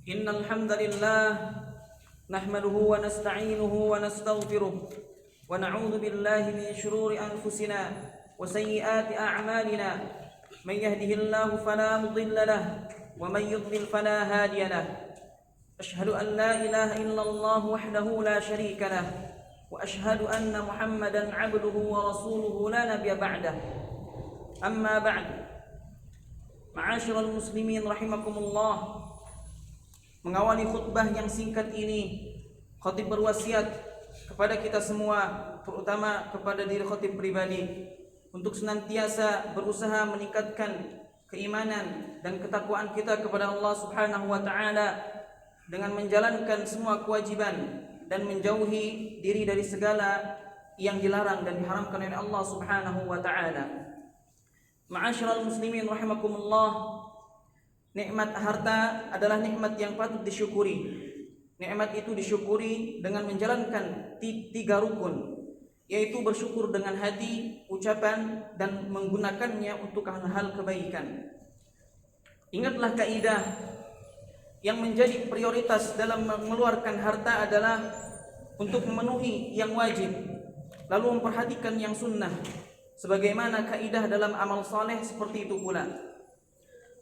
إن الحمد لله نحمده ونستعينه ونستغفره ونعوذ بالله من شرور أنفسنا وسيئات أعمالنا من يهده الله فلا مضل له ومن يضلل فلا هادي له أشهد أن لا إله إلا الله وحده لا شريك له وأشهد أن محمدا عبده ورسوله لا نبي بعده أما بعد معاشر المسلمين رحمكم الله. Mengawali khutbah yang singkat ini, khatib berwasiat kepada kita semua, terutama kepada diri khatib pribadi, untuk senantiasa berusaha meningkatkan keimanan dan ketakwaan kita kepada Allah Subhanahu wa taala dengan menjalankan semua kewajiban dan menjauhi diri dari segala yang dilarang dan diharamkan oleh Allah Subhanahu wa taala. Ma'asyiral muslimin rahimakumullah. Nikmat harta adalah nikmat yang patut disyukuri. Nikmat itu disyukuri dengan menjalankan tiga rukun, yaitu bersyukur dengan hati, ucapan, dan menggunakannya untuk hal-hal kebaikan. Ingatlah kaidah yang menjadi prioritas dalam mengeluarkan harta adalah untuk memenuhi yang wajib, lalu memperhatikan yang sunnah, sebagaimana kaidah dalam amal saleh seperti itu pula.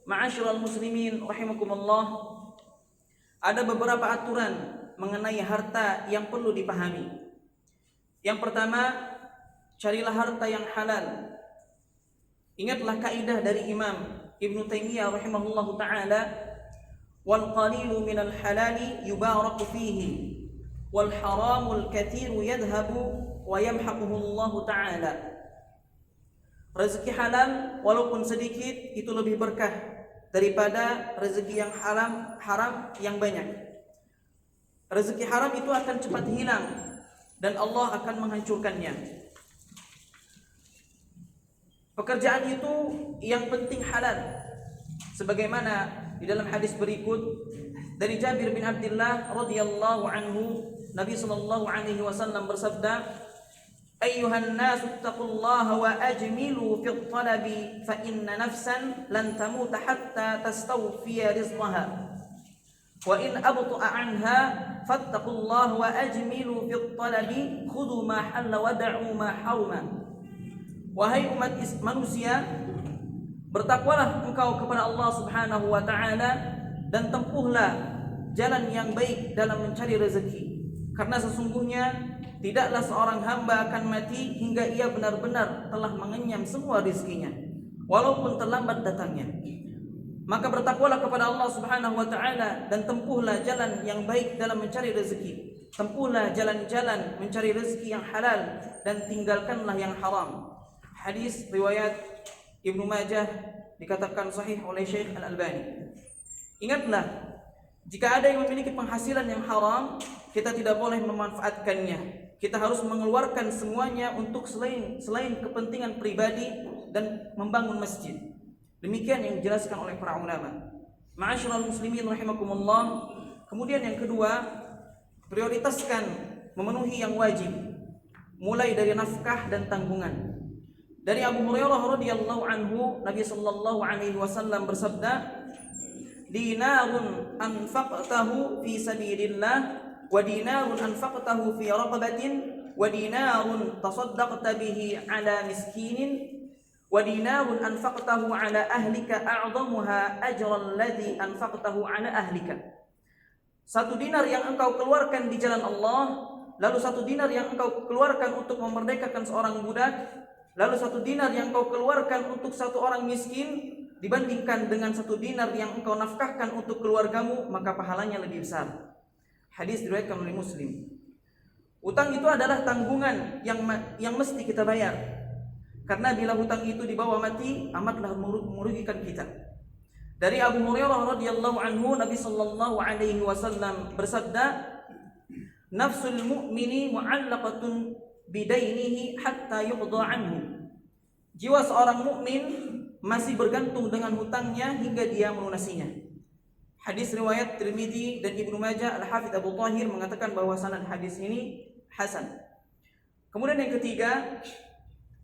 Ma'asyiral muslimin rahimakumullah, ada beberapa aturan mengenai harta yang perlu dipahami. Yang pertama, carilah harta yang halal. Ingatlah kaidah dari Imam Ibnu Taimiyah rahimahullahu taala, wal qalilu minal halali yubaraku fihi wal haramul katsiru yadhhabu wa yamhaquhu Allah taala. Rezeki halal walaupun sedikit itu lebih berkah daripada rezeki yang haram yang banyak. Rezeki haram itu akan cepat hilang dan Allah akan menghancurkannya. Pekerjaan itu yang penting halal, sebagaimana di dalam hadis berikut dari Jabir bin Abdullah radhiyallahu anhu, Nabi sallallahu alaihi wasallam bersabda, Ayyuhan nasu taqullaha wa ajmilu fil talabi fa inna nafsan lan tamuta hatta tastawfiya rizqaha wa in abta'a anha fattaqullaha wa ajmilu fil talabi khudhu ma halla wa da'u ma haruma. Wahai umat manusia, bertakwalah engkau kepada Allah Subhanahu wa taala dan tempuhlah jalan yang baik dalam mencari rezeki, karena sesungguhnya tidaklah seorang hamba akan mati hingga ia benar-benar telah mengenyam semua rizkinya, walaupun terlambat datangnya. Maka bertakwalah kepada Allah Subhanahu wa taala dan tempuhlah jalan yang baik dalam mencari rezeki. Tempuhlah jalan-jalan mencari rezeki yang halal dan tinggalkanlah yang haram. Hadis riwayat Ibnu Majah, dikatakan sahih oleh Syekh Al-Albani. Ingatlah, jika ada yang memiliki penghasilan yang haram, kita tidak boleh memanfaatkannya. Kita harus mengeluarkan semuanya untuk selain kepentingan pribadi dan membangun masjid. Demikian yang dijelaskan oleh para ulama. Ma'asyiral muslimin rahimakumullah. Kemudian yang kedua, prioritaskan memenuhi yang wajib, mulai dari nafkah dan tanggungan. Dari Abu Hurairah radhiyallahu anhu, Nabi sallallahu alaihi wasallam bersabda, dinarun anfaqtahu fi sabilillah wa dinarun anfaqtahu fi raqabatin wa dinarun tasaddaqta bihi ala miskinin wa dinarun anfaqtahu ala ahlika a'dhamuha ajran alladhi anfaqtahu ala ahlika. Satu dinar yang engkau keluarkan di jalan Allah, lalu satu dinar yang engkau keluarkan untuk memerdekakan seorang budak, lalu satu dinar yang engkau keluarkan untuk satu orang miskin, dibandingkan dengan satu dinar yang engkau nafkahkan untuk keluargamu, maka pahalanya lebih besar. Hadis diriwayatkan oleh Muslim. Utang itu adalah tanggungan yang mesti kita bayar, karena bila hutang itu dibawa mati, amatlah merugikan kita. Dari Abu Hurairah radhiyallahu anhu, Nabi sallallahu alaihi wasallam bersabda, nafsul mu'mini mu'allaqatun bidainihi hatta yuqda anhu. Jiwa seorang mukmin masih bergantung dengan hutangnya hingga dia melunasinya. Hadis riwayat Tirmidzi dan Ibnu Majah. Al-Hafidz Abu Thahir mengatakan bahwa sanad hadis ini hasan. Kemudian yang ketiga,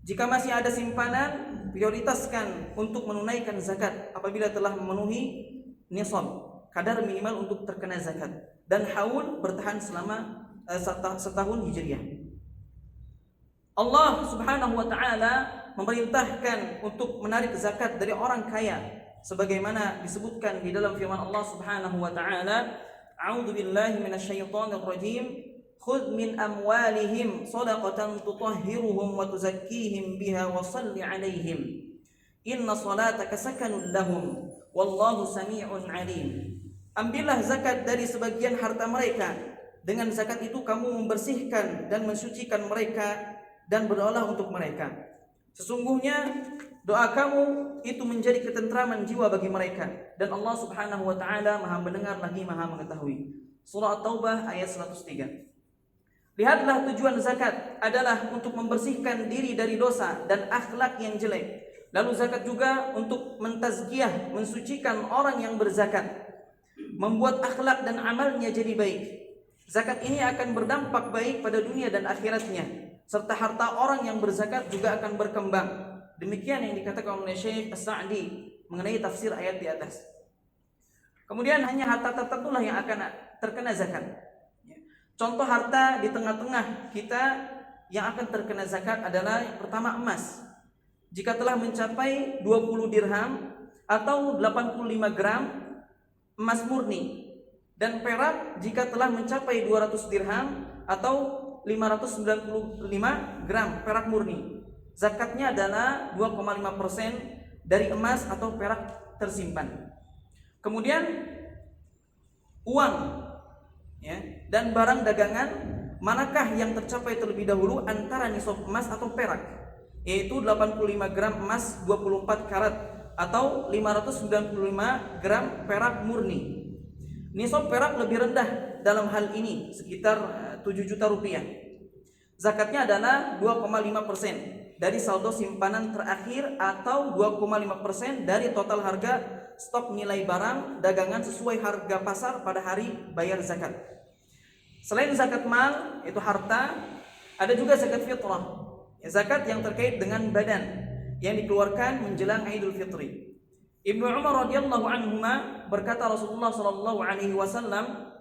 jika masih ada simpanan, prioritaskan untuk menunaikan zakat apabila telah memenuhi nisab. kadar minimal untuk terkena zakat, dan haul bertahan selama setahun hijriah. Allah Subhanahu wa taala memerintahkan untuk menarik zakat dari orang kaya sebagaimana disebutkan di dalam firman Allah Subhanahu wa taala, A'udzu billahi minasyaitonir rajim, khudh min amwalihim shadaqatan tutahhiruhum wa tuzakkihim biha wa shalli 'alaihim inna salataka sakanun lahum wallahu samii'un 'alim. Ambillah zakat dari sebagian harta mereka, dengan zakat itu kamu membersihkan dan mensucikan mereka dan berdoalah untuk mereka. Sesungguhnya doa kamu itu menjadi ketentraman jiwa bagi mereka, dan Allah Subhanahu wa taala Maha mendengar lagi Maha mengetahui. Surah At-Taubah ayat 103. Lihatlah, tujuan zakat adalah untuk membersihkan diri dari dosa dan akhlak yang jelek. Lalu zakat juga untuk mentazkiyah, mensucikan orang yang berzakat, membuat akhlak dan amalnya jadi baik. Zakat ini akan berdampak baik pada dunia dan akhiratnya, serta harta orang yang berzakat juga akan berkembang. Demikian yang dikatakan oleh Syekh As-Sa'di mengenai tafsir ayat di atas. Kemudian hanya harta tertentulah yang akan terkena zakat. Contoh harta di tengah-tengah kita yang akan terkena zakat adalah yang pertama emas. Jika telah mencapai 20 dirham atau 85 gram emas murni, dan perak jika telah mencapai 200 dirham atau 595 gram perak murni. Zakatnya adalah 2,5% dari emas atau perak tersimpan. Kemudian uang, ya, dan barang dagangan, manakah yang tercapai terlebih dahulu antara nisab emas atau perak, yaitu 85 gram emas 24 karat atau 595 gram perak murni. Nisab perak lebih rendah dalam hal ini, sekitar 7 juta rupiah. Zakatnya adalah 2,5% dari saldo simpanan terakhir atau 2,5% dari total harga stok nilai barang dagangan sesuai harga pasar pada hari bayar zakat. Selain zakat mal, itu harta, ada juga zakat fitrah, zakat yang terkait dengan badan yang dikeluarkan menjelang Idul Fitri. Ibnu Umar radhiyallahu anhuma berkata, Rasulullah sallallahu alaihi wasallam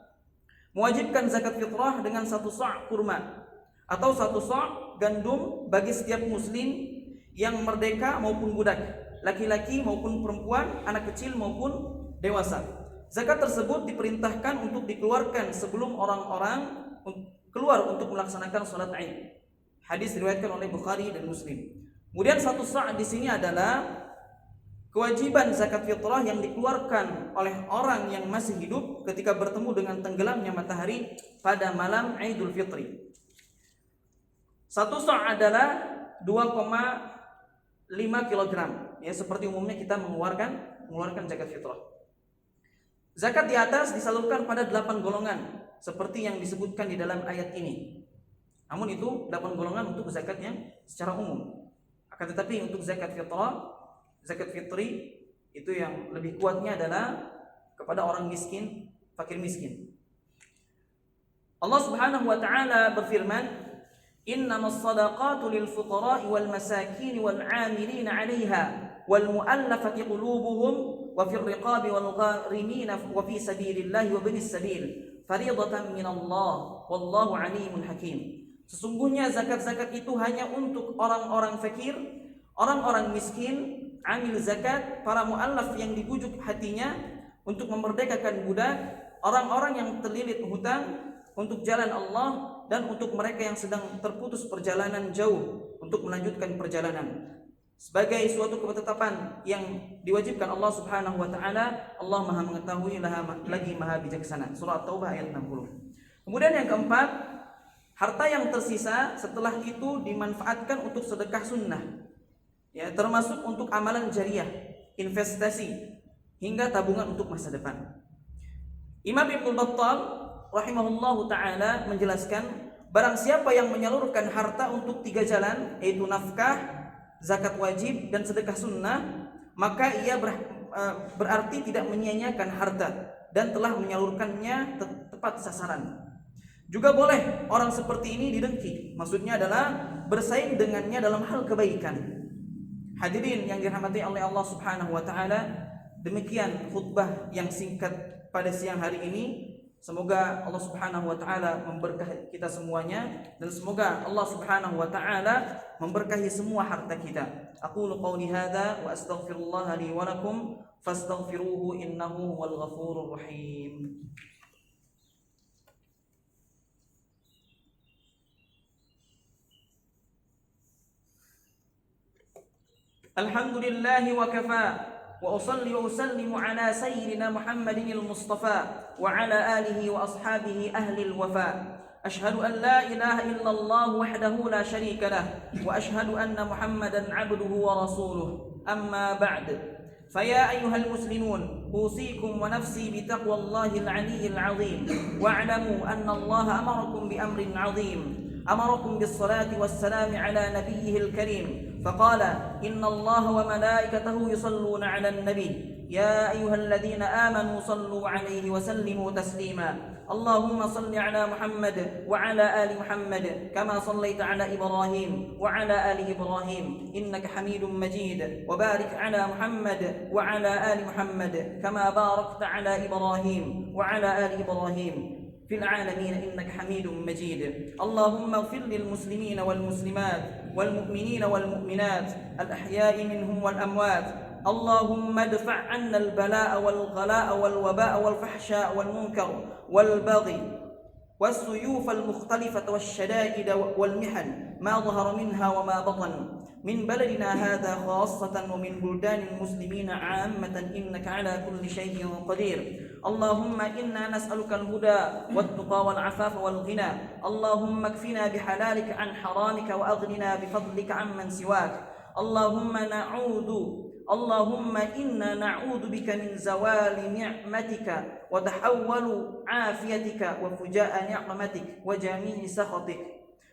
mewajibkan zakat fitrah dengan 1 sa' kurma atau 1 sa' gandum bagi setiap muslim yang merdeka maupun budak, laki-laki maupun perempuan, anak kecil maupun dewasa. Zakat tersebut diperintahkan untuk dikeluarkan sebelum orang-orang keluar untuk melaksanakan salat Id. Hadis diriwayatkan oleh Bukhari dan Muslim. Kemudian 1 sa' di sini adalah kewajiban zakat fitrah yang dikeluarkan oleh orang yang masih hidup ketika bertemu dengan tenggelamnya matahari pada malam Idul Fitri. 1 sa' adalah 2,5 kilogram, ya, seperti umumnya kita mengeluarkan zakat fitrah. Zakat di atas disalurkan pada 8 golongan seperti yang disebutkan di dalam ayat ini. Namun itu 8 golongan untuk zakatnya secara umum. Akan tetapi untuk zakat fitrah, zakat fitri itu yang lebih kuatnya adalah kepada orang miskin, fakir miskin. Allah Subhanahu wa taala berfirman, innamas sadaqatu lil fuqara'i wal masakin wal 'amilina 'alaiha wal mu'allafati qulubuhum wa fir riqabi wal gharimina wa fi sabilillahi wa binis sabil fariidatan minallah wallahu 'alimun hakim. Sesungguhnya zakat-zakat itu hanya untuk orang-orang fakir, orang-orang miskin, amil zakat, para mu'allaf yang dibujuk hatinya untuk memerdekakan budak, orang-orang yang terlilit hutang untuk jalan Allah, dan untuk mereka yang sedang terputus perjalanan jauh untuk melanjutkan perjalanan. Sebagai suatu ketetapan yang diwajibkan Allah Subhanahu wa taala, Allah Maha mengetahui lagi Maha bijaksana. Surah At-Taubah ayat 60. Kemudian yang keempat, harta yang tersisa setelah itu dimanfaatkan untuk sedekah sunnah, ya, termasuk untuk amalan jariah, investasi, hingga tabungan untuk masa depan. Imam Ibnu Battal rahimahullahu ta'ala menjelaskan, barang siapa yang menyalurkan harta untuk 3 jalan, yaitu nafkah, zakat wajib, dan sedekah sunnah, maka ia berarti tidak menyia-nyiakan harta dan telah menyalurkannya tepat sasaran. Juga boleh orang seperti ini didengki, maksudnya adalah bersaing dengannya dalam hal kebaikan. Hadirin yang dirahmati oleh Allah Subhanahu wa taala, demikian khutbah yang singkat pada siang hari ini. Semoga Allah Subhanahu wa taala memberkahi kita semuanya, dan semoga Allah Subhanahu wa taala memberkahi semua harta kita. Aqulu qauli hadza wa astaghfirullah li wa lakum fastaghfiruhu innahu huwal ghafurur rahim. Alhamdulillahi wa kafa وأصلي وأسلم على سيدنا محمد المصطفى وعلى آله وأصحابه أهل الوفاء. أشهد أن لا إله إلا الله وحده لا شريك له، وأشهد أن محمدا عبده ورسوله. أما بعد، فيا أيها المسلمون، أوصيكم ونفسي بتقوى الله العلي العظيم، واعلموا أن الله أمركم بأمر عظيم، أمركم بالصلاة والسلام على نبيه الكريم، فقال: إن الله وملائكته يصلون على النبي يا أيها الذين آمنوا صلوا عليه وسلموا تسليما. اللهم صل على محمد وعلى آل محمد كما صليت على إبراهيم وعلى آل إبراهيم إنك حميد مجيد، وبارك على محمد وعلى آل محمد كما باركت على إبراهيم وعلى آل إبراهيم في العالمين إنك حميد مجيد. اللهم اغفر للمسلمين والمسلمات والمؤمنين والمؤمنات الأحياء منهم والأموات. اللهم ادفع عنا البلاء والغلاء والوباء والفحشاء والمنكر والبغي والسيوف المختلفة والشدائد والمحن ما ظهر منها وما بطن من بلدنا هذا خاصة ومن بلدان المسلمين عامة، إنك على كل شيء قدير. اللهم إنا نسألك الهدى والتقى والعفاف والغنى. اللهم اكفنا بحلالك عن حرامك وأغننا بفضلك عمن سواك. اللهم إنا نعوذ بك من زوال نعمتك وتحول عافيتك وفجاء نقمتك وجميع سخطك.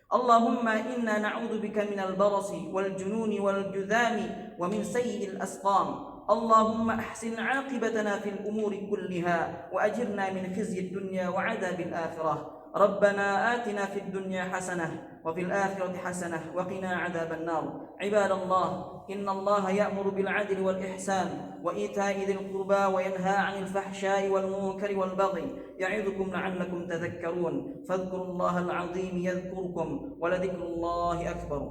اللهم إنا نعوذ بك من البرص والجنون والجذام ومن سيء الأسقام. اللهم أحسن عاقبتنا في الأمور كلها وأجرنا من خزي الدنيا وعذاب الآخرة. ربنا آتنا في الدنيا حسنة وفي الآخرة حسنة وقنا عذاب النار. عباد الله، إن الله يأمر بالعدل والإحسان وإيتاء ذي القربى وينهى عن الفحشاء والمنكر والبغي، يعظكم لعلكم تذكرون. فاذكروا الله العظيم يذكركم، ولذكر الله أكبر.